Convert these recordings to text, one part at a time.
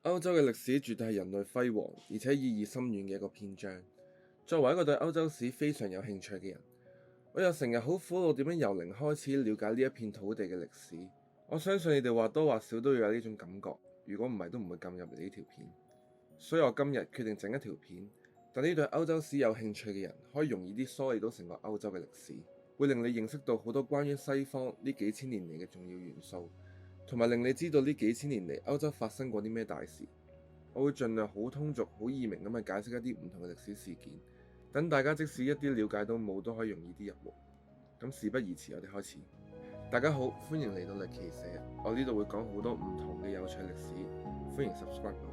歐洲嘅歷史絕對係人類輝煌而且意義深遠嘅一個篇章。作為一個對歐洲史非常有興趣嘅人，我又成日好苦惱點樣由零開始了解呢一片土地嘅歷史。我相信你哋或多或少都要有呢種感覺，如果唔係都唔會撳入嚟呢條片。所以我今日決定整一條片，等呢對歐洲史有興趣嘅人可以容易啲梳理到成個歐洲嘅歷史，會令你認識到好多關於西方呢幾千年嚟嘅重要元素，同埋令你知道呢幾千年嚟歐洲發生過啲咩大事。我會盡量好通俗、好易明咁去解釋一啲唔同嘅歷史事件，等大家即使一啲了解都冇，都可以容易啲入門。咁事不宜遲，我哋開始。大家好，歡迎嚟到歷奇社，我呢度會講好多唔同嘅有趣歷史，歡迎 subscribe 我。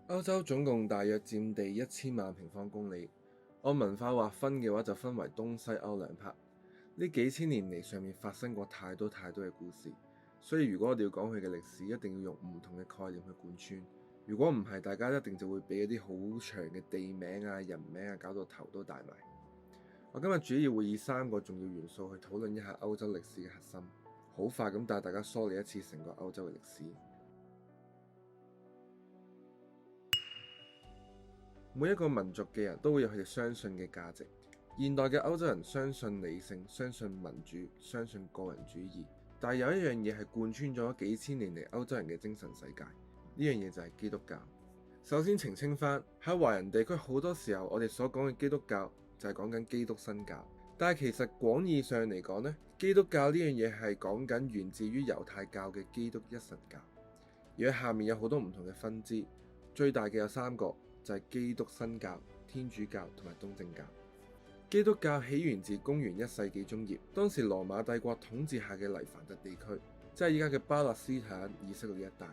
歐洲總共大約佔地1000萬平方公里，按文化劃分嘅話就分為東西歐兩 part。呢幾千年嚟上面發生過太多嘅故事，所以如果我哋要講佢嘅歷史，一定要用唔同嘅概念去貫穿。如果唔係，大家一定就會俾一啲好長嘅地名啊、人名啊搞到頭都大埋。我今日主要會以3個重要元素去討論一下歐洲歷史嘅核心，好快咁帶大家梳理一次成個歐洲嘅歷史。每一個民族嘅人都會有佢哋相信嘅價值。現代嘅歐洲人相信理性，相信民主，相信個人主義，但係有一樣嘢係貫穿咗幾千年嚟歐洲人嘅精神世界，呢樣嘢就係基督教。首先澄清翻，喺華人地區好多時候我哋所講嘅基督教就係講緊基督新教，但係其實廣義上嚟講呢，基督教呢樣嘢係講緊源自於猶太教嘅基督一神教，而喺下面有好多唔同嘅分支，最大嘅有3個，就係基督新教、天主教同埋東正教。基督教起源自公元1世紀中葉，當時羅馬帝國統治下嘅黎凡特地區，即係依家嘅巴勒斯坦、以色列一帶。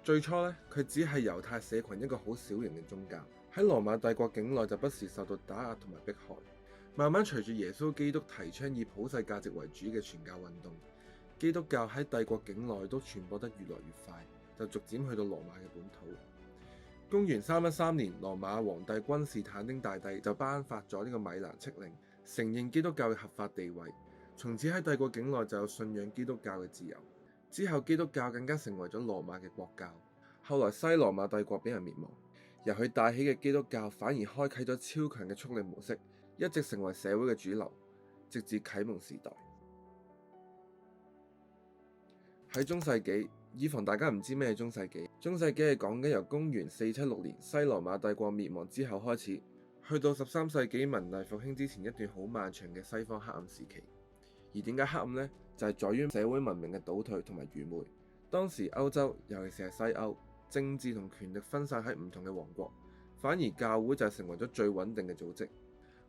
最初呢，佢只係猶太社群一個好小型嘅宗教，喺羅馬帝國境內就不時受到打壓同埋迫害。慢慢隨住耶穌基督提倡以普世價值為主嘅傳教運動，基督教喺帝國境內都傳播得越來越快，就逐漸去到羅馬嘅本土。公元313年，羅馬皇帝君士坦丁大帝就頒發咗呢個米蘭敕令，承認基督教嘅合法地位。從此喺帝國境內就有信仰基督教嘅自由。之後基督教更加成為咗羅馬嘅國教。後來西羅馬帝國俾人滅亡，由佢帶起嘅基督教反而開啟咗超強嘅速力模式，一直成為社會嘅主流，直至啟蒙時代。喺中世紀，以防大家唔知咩係中世紀，中世紀係講緊由公元476年西羅馬帝國滅亡之後開始，去到13世紀文藝復興之前一段好漫長嘅西方黑暗時期。而點解黑暗呢？就係在於社會文明嘅倒退同埋愚昧。當時歐洲，尤其是係西歐，政治同權力分散喺唔同嘅王國，反而教會就成為咗最穩定嘅組織。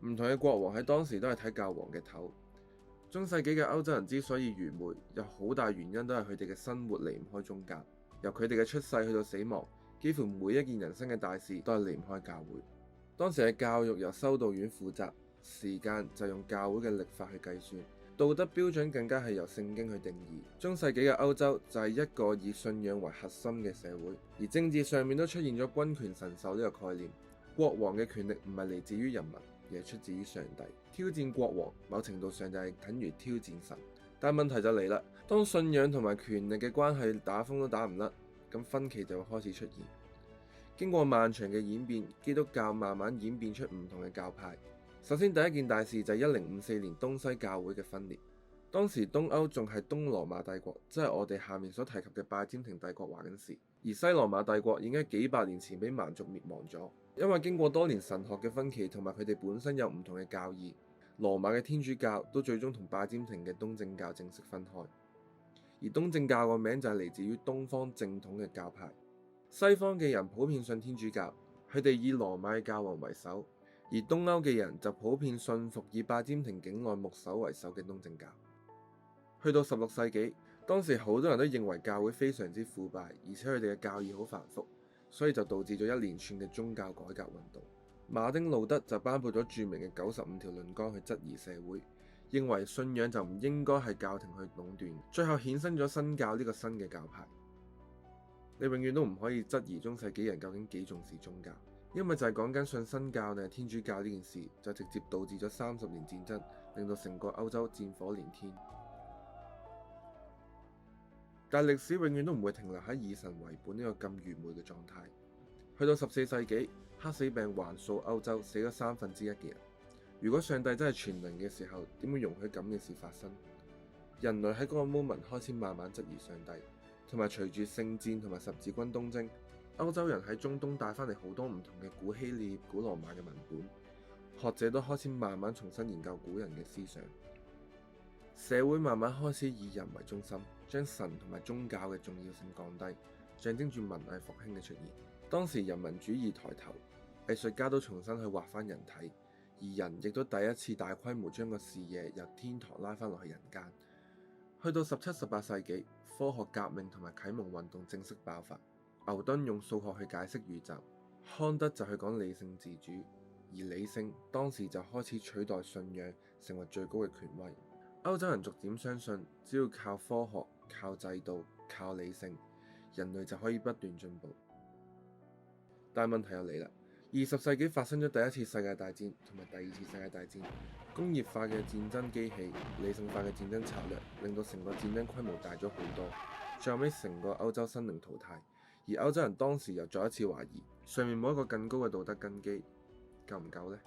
唔同嘅國王喺當時都係睇教皇嘅頭。中世紀嘅歐洲人之所以愚昧，有好大原因都係佢哋嘅生活離唔開宗教。由佢哋嘅出世去到死亡，幾乎每一件人生嘅大事都係離唔開教會。當時嘅教育由修道院負責，時間就用教會嘅曆法去計算，道德標準更加係由聖經去定義。中世紀嘅歐洲就係一個以信仰為核心嘅社會，而政治上面都出現咗君權神授呢個概念。國王嘅權力唔係嚟自於人民，而係出自於上帝。挑戰國王，某程度上就係等於挑戰神。但問題就嚟啦，當信仰同埋權力嘅關係打風都打唔甩，咁分歧就會開始出現。經過漫長嘅演變，基督教慢慢演變出唔同嘅教派。首先第一件大事就係1054年東西教會嘅分裂。當時東歐仲係東羅馬帝國，即係我哋下面所提及嘅拜占庭帝國話緊事，而西羅馬帝國已經喺幾百年前俾蠻族滅亡咗。因為經過多年神學嘅分歧同埋佢哋本身有唔同嘅教義，羅馬嘅天主教都最終同拜占庭嘅東正教正式分開。而東正教個名就係嚟自於東方正統嘅教派。西方嘅人普遍信天主教，佢哋以羅馬嘅教皇為首，而東歐嘅人就普遍信服以拜占庭境內牧首為首嘅東正教。去到16世紀，當時好多人都認為教會非常之腐敗，而且佢哋嘅教義好繁複，所以就導致咗一連串嘅宗教改革運動。馬丁路德就頒布咗著名嘅95條論綱去質疑社會，認為信仰就唔應該係教廷去壟斷，最後衍生咗新教呢個新嘅教派。你永遠都唔可以質疑中世紀人究竟幾重視宗教，因為就係講緊信新教定係天主教呢件事，就直接導致咗30年戰爭令到成個歐洲戰火連天。但歷史永遠都唔會停留喺以神為本呢個咁愚昧嘅狀態。去到14世紀，黑死病橫掃歐洲，死咗1/3嘅人。如果上帝真係全能嘅時候，點會容許咁嘅事發生？人類喺嗰個 moment 開始慢慢質疑上帝，同埋隨住聖戰同埋十字軍東征，歐洲人喺中東帶翻嚟好多唔同嘅古希臘、古羅馬嘅文本，學者都開始慢慢重新研究古人嘅思想，社會慢慢開始以人為中心，將神同埋宗教嘅重要性降低，象徵住文藝復興嘅出現。當時人民主義抬頭，藝術家都重新去畫翻人體，而人亦都第一次大規模將個視野由天堂拉翻落去人間。去到17、18世紀，科學革命同埋啟蒙運動正式爆發。牛頓用數學去解釋宇宙，康德就去講理性自主，而理性當時就開始取代信仰，成為最高嘅權威。歐洲人逐漸相信，只要靠科學、靠制度、靠理性，人類就可以不斷進步。但問題又嚟啦，20世紀發生咗第一次世界大戰同埋第二次世界大戰，工業化嘅戰爭機器、理性化嘅戰爭策略，令到成個戰爭規模大咗好多，最後尾成個歐洲生靈塗炭。而歐洲人當時又再一次懷疑，上面冇一個更高嘅道德根基，夠唔夠呢？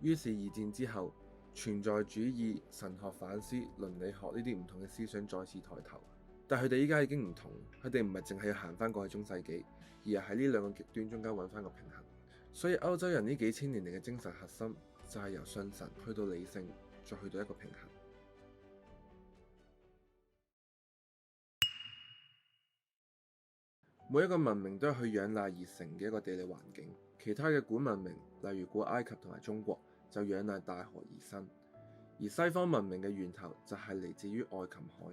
於是二戰之後，存在主義、神學反思、倫理學呢啲唔同嘅思想再次抬頭。但佢哋依家已經唔同，佢哋唔係淨係要行翻過去中世紀，而係喺呢兩個極端中間揾翻個平衡。所以歐洲人呢幾千年嚟嘅精神核心就係由信神去到理性，再去到一個平衡。每一個文明都有去仰賴而成嘅一個地理環境，其他嘅古文明，例如古埃及同埋中國，就仰賴大河而生，而西方文明嘅源頭就係嚟自於愛琴海。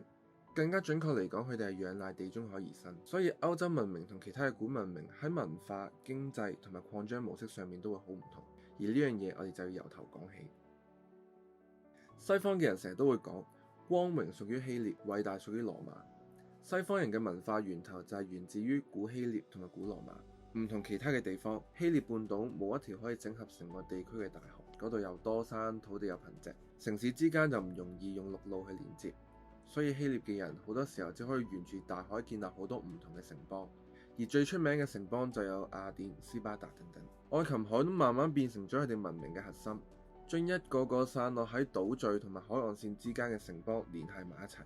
更加準確嚟講，佢哋係仰賴地中海而生。所以歐洲文明同其他嘅古文明喺文化、經濟同埋擴張模式上面都會好唔同。而呢樣嘢我哋就要由頭講起。西方嘅人成日都會講，光榮屬於希臘，偉大屬於羅馬。西方人嘅文化源頭就係源自於古希臘同埋古羅馬。唔同其他嘅地方，希臘半島冇一條可以整合成個地區嘅大河，嗰度又多山，土地又貧瘠，城市之間就唔容易用陸路去連接。所以希臘嘅人好多時候只可以沿住大海建立好多唔同嘅城邦，而最出名嘅城邦就有雅典、斯巴達等等。愛琴海都慢慢變成咗佢哋文明嘅核心，將一個個散落喺島嶼同埋海岸線之間嘅城邦聯繫埋一齊。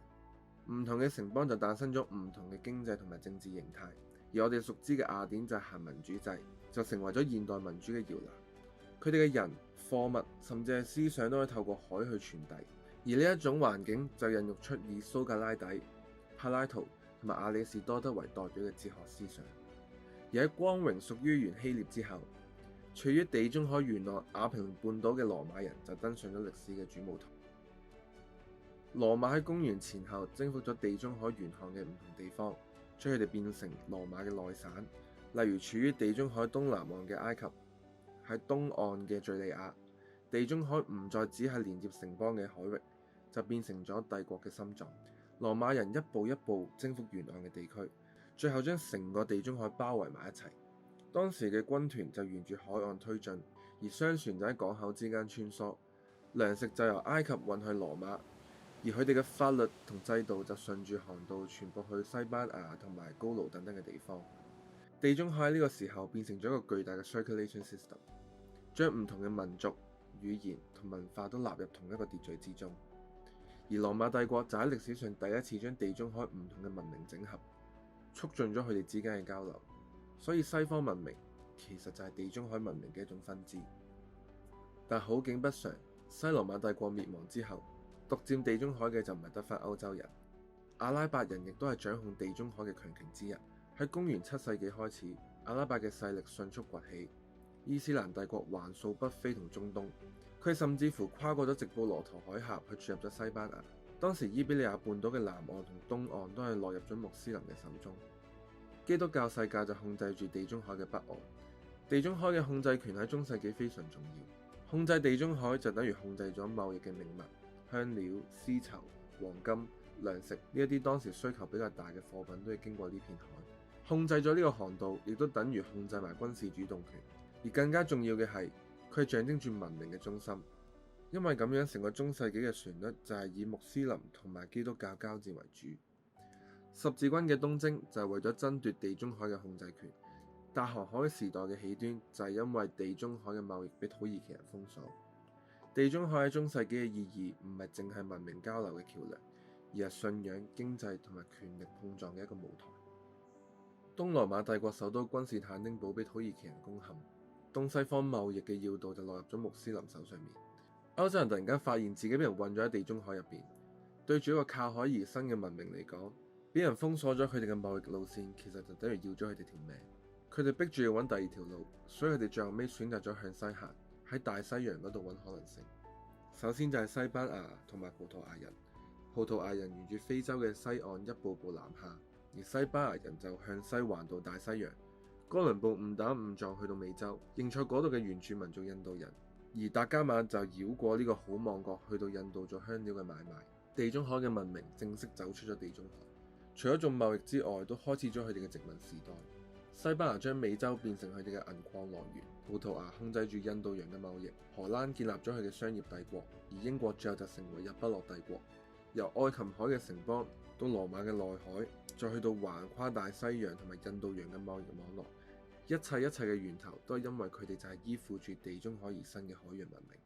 唔同嘅城邦就誕生咗唔同嘅經濟同埋政治形態，而我哋熟知嘅雅典就係行民主制，就成為咗現代民主嘅搖籃。佢哋嘅人、貨物甚至係思想都可以透過海去傳遞。而呢一種環境就孕育出以蘇格拉底、柏拉圖同埋亞里士多德為代表嘅哲學思想。而喺光榮屬於原希臘之後，處於地中海沿岸亞平半島嘅羅馬人就登上咗歷史嘅主舞台。羅馬喺公元前後征服咗地中海沿岸嘅唔同地方，將佢哋變成羅馬嘅內省，例如處於地中海東南岸嘅埃及，喺東岸嘅敘利亞。地中海唔再只係連接城邦嘅海域，就變成咗帝國嘅心臟。羅馬人一步一步征服沿岸嘅地區，最後將成個地中海包圍埋一齊。當時嘅軍團就沿住海岸推進，而商船就喺港口之間穿梭，糧食就由埃及運去羅馬，而佢哋嘅法律同制度就順住航道傳播去西班牙同埋高盧等等嘅地方。地中海呢個時候變成咗一個巨大嘅 circulation system， 將唔同嘅民族、語言同文化都納入同一個秩序之中，而羅馬帝國就喺歷史上第一次將地中海唔同嘅文明整合，促進咗佢哋之間嘅交流。所以西方文明其實就係地中海文明嘅一種分支。但好景不常，西羅馬帝國滅亡之後，獨佔地中海嘅就唔係得返歐洲人，阿拉伯人亦都係掌控地中海嘅強權之一。喺公元7世紀開始，阿拉伯嘅勢力迅速崛起。伊斯蘭帝國橫掃北非同中東，佢甚至乎跨過咗直布羅陀海峽去進入咗西班牙。當時伊比利亞半島嘅南岸同東岸都係落入咗穆斯林嘅手中。基督教世界就控制住地中海嘅北岸。地中海嘅控制權喺中世紀非常重要，控制地中海就等於控制咗貿易嘅命脈、香料、絲綢、黃金、糧食呢一啲當時需求比較大嘅貨品都要經過呢片海。控制咗呢個航道，亦都等於控制埋軍事主動權。而更加重要嘅係，佢象徵住文明嘅中心。因為咁樣成個中世紀嘅旋律就係以穆斯林同埋基督教交戰為主。十字軍嘅東征就係為咗爭奪地中海嘅控制權。大航海時代嘅起端就係因為地中海嘅貿易俾土耳其人封鎖。地中海喺中世紀嘅意義唔係淨係文明交流嘅橋梁，而係信仰、經濟同埋權力碰撞嘅一個舞台。東羅馬帝國首都君士坦丁堡俾土耳其人攻陷，東西方貿易嘅要道就落入咗穆斯林手上面。歐洲人突然間發現自己俾人困咗喺地中海入邊，對住一個靠海而生嘅文明嚟講，俾人封鎖咗佢哋嘅貿易路線，其實就等於要咗佢哋條命。佢哋逼住要揾第二條路，所以佢哋最後尾選擇咗向西行，喺大西洋嗰度揾可能性。首先就係西班牙同埋葡萄牙人，葡萄牙人沿住非洲嘅西岸一步步南下，而西班牙人就向西環到大西洋。哥倫布誤打誤撞去到美洲，認錯嗰度嘅原住民做印度人，而達伽馬就繞過呢個好望角去到印度做香料嘅買賣。地中海嘅文明正式走出咗地中海，除咗做貿易之外，都開始咗佢哋嘅殖民時代。西班牙將美洲變成佢哋嘅銀礦來源，葡萄牙控制住印度洋嘅貿易，荷蘭建立咗佢嘅商業帝國，而英國最後就成為日不落帝國。由愛琴海嘅城邦到羅馬嘅內海，再去到橫跨大西洋同埋印度洋嘅貿易網絡，一切嘅源頭都係因為佢哋就係依附住地中海而生嘅海洋文明。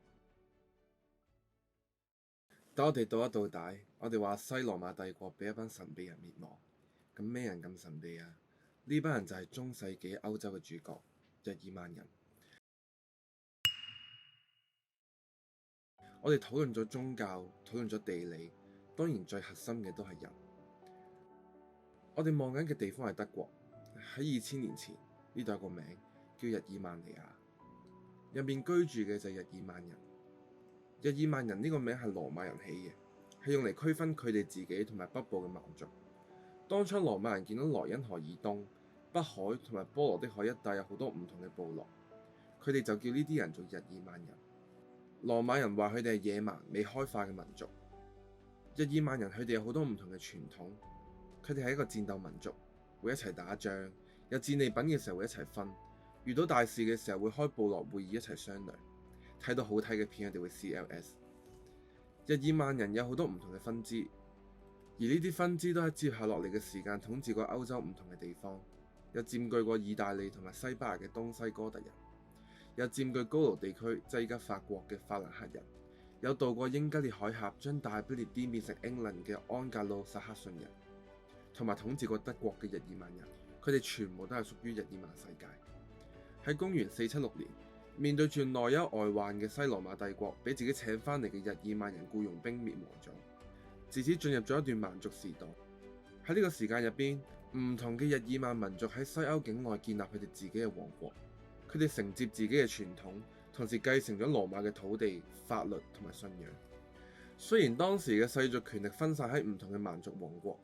等我哋倒一倒帶，我哋話西羅馬帝國俾一班神秘人滅亡，咁咩人咁神秘啊？呢班人就係中世紀歐洲嘅主角日耳曼人。我哋討論咗宗教，討論咗地理，當然最核心嘅都係人。我哋望緊嘅地方係德國，喺2000年前呢度有個名叫日耳曼尼亞，入面居住嘅就係日耳曼人。日耳曼人呢個名係羅馬人起嘅，係用嚟區分佢哋自己同埋北部嘅蠻族。當初羅馬人見到萊茵河以東、北海同埋波羅的海一帶有好多唔同嘅部落，佢哋就叫呢啲人做日耳曼人。羅馬人話佢哋係野蠻未開化嘅民族。日耳曼人佢哋有好多唔同嘅傳統，佢哋係一個戰鬥民族，會一齊打仗，有戰利品嘅時候會一齊分，遇到大事嘅時候會開部落會議一齊商量。睇到好睇嘅片，佢哋會 CLS。日耳曼人有好多唔同嘅分支，而呢啲分支都喺接下落嚟嘅時間統治過歐洲唔同嘅地方，有佔據過意大利同埋西班牙嘅東西哥特人，有佔據高盧地區即係而家法國嘅法蘭克人，有渡過英吉利海峽將大不列顛變成英倫嘅安格魯撒克遜人，同埋統治過德國嘅日耳曼人，佢哋全部都係屬於日耳曼世界。喺公元476年，面對住內憂外患嘅西羅馬帝國，俾自己請翻嚟嘅日耳曼人僱傭兵滅亡咗，自此進入咗一段蠻族時代。喺呢個時間入邊，唔同嘅日耳曼民族喺西歐境內建立佢哋自己嘅王國，佢哋承接自己嘅傳統，同時繼承咗羅馬嘅土地、法律同埋信仰。雖然當時嘅世俗權力分散喺唔同嘅蠻族王國，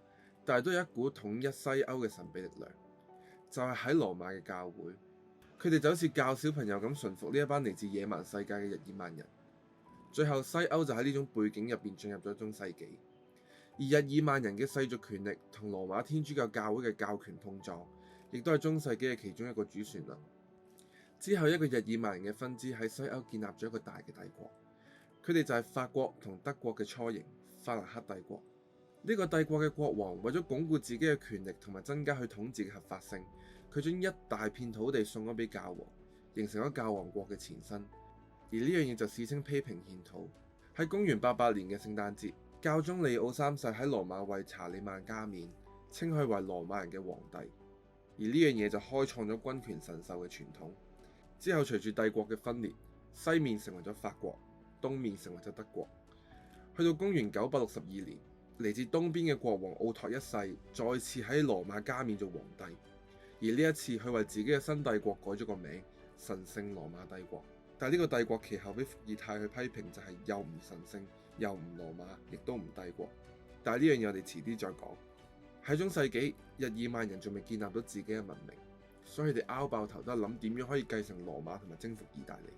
但係都有一股統一西歐嘅神秘力量，就係喺羅馬嘅教會。佢哋就好似教小朋友咁馴服呢一班嚟自野蠻世界嘅日耳曼人。最後西歐就喺呢種背景入邊進入咗中世紀，而日耳曼人嘅世俗權力同羅馬天主教教會嘅教權碰撞，亦都係中世紀嘅其中一個主旋律。之後一個日耳曼人嘅分支喺西歐建立咗一個大嘅帝國，佢哋就係法國同德國嘅雛形法蘭克帝國。呢個帝國嘅國王為咗鞏固自己嘅權力同埋增加佢統治嘅合法性，佢將一大片土地送咗俾教皇，形成咗教皇國嘅前身。而呢樣嘢就史稱批評獻土。喺公元88年嘅聖誕節，教宗利奧3世喺羅馬為查理曼加冕，稱佢為羅馬人嘅皇帝。而呢樣嘢就開創咗君權神授嘅傳統。之後隨住帝國嘅分裂，西面成為咗法國，東面成為咗德國。去到公元962年，嚟自東邊嘅國王奧托一世再次喺羅馬加冕做皇帝。而呢一次佢為自己嘅新帝國改咗個名，神聖羅馬帝國。但係呢個帝國其後俾伏爾泰去批評，就係又唔神聖，又唔羅馬，亦都唔帝國。但係呢樣嘢我哋遲啲再講。喺中世紀，日耳曼人仲未建立到自己嘅文明，所以佢哋拗爆頭都係諗點樣可以繼承羅馬同埋征服意大利。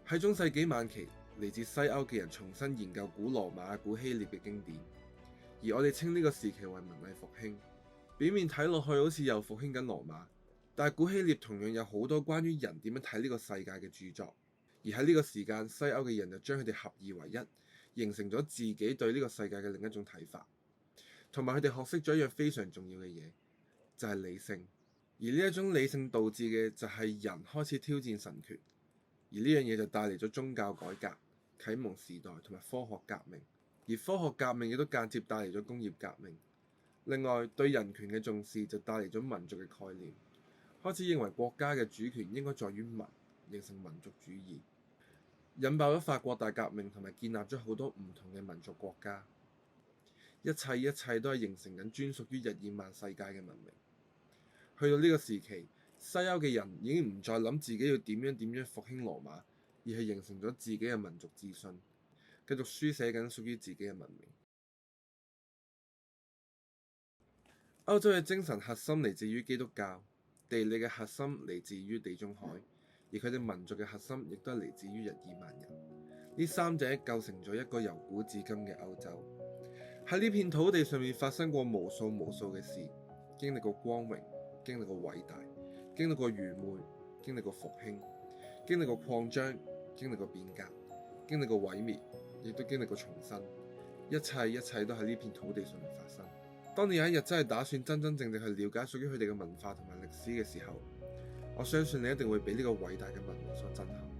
喺中世紀晚期，嚟自西歐嘅人重新研究古羅馬、古希臘嘅經典，而我哋稱呢個時期為文藝復興。表面睇落去好似又復興緊羅馬，但係古希臘同樣有好多關於人點樣睇呢個世界嘅著作。而喺呢個時間，西歐嘅人就將佢哋合二為一，形成咗自己對呢個世界嘅另一種睇法，同埋佢哋學識咗一樣非常重要嘅嘢，就係理性。而呢一種理性導致嘅就係人開始挑戰神權，而呢樣嘢就帶嚟咗宗教改革、啟蒙時代同埋科學革命。而科學革命亦都間接帶嚟咗工業革命。另外，對人權嘅重視就帶嚟咗民族嘅概念，開始認為國家嘅主權應該在於民，形成民族主義，引爆咗法國大革命同埋建立咗好多唔同嘅民族國家。一切都係形成緊專屬於日耳曼世界嘅文明。去到呢個時期，西歐嘅人已經唔再諗自己要點樣復興羅馬，而係形成咗自己嘅民族自信，繼續書寫緊屬於自己嘅文明。歐洲嘅精神核心嚟自於基督教，地理嘅核心嚟自於地中海，而佢哋民族嘅核心亦都係嚟自於日耳曼人。呢三者構成咗一個由古至今嘅歐洲。喺呢片土地上面發生過無數嘅事，經歷過光榮，經歷過偉大，經歷過愚昧，經歷過復興，經歷過擴張，經歷過變革，經歷過毀滅，亦都經歷過重生。一切都喺呢片土地上面發生。當你有一日真係打算真正去了解屬於佢哋嘅文化同埋歷史嘅時候，我相信你一定會俾呢個偉大嘅文明所震撼。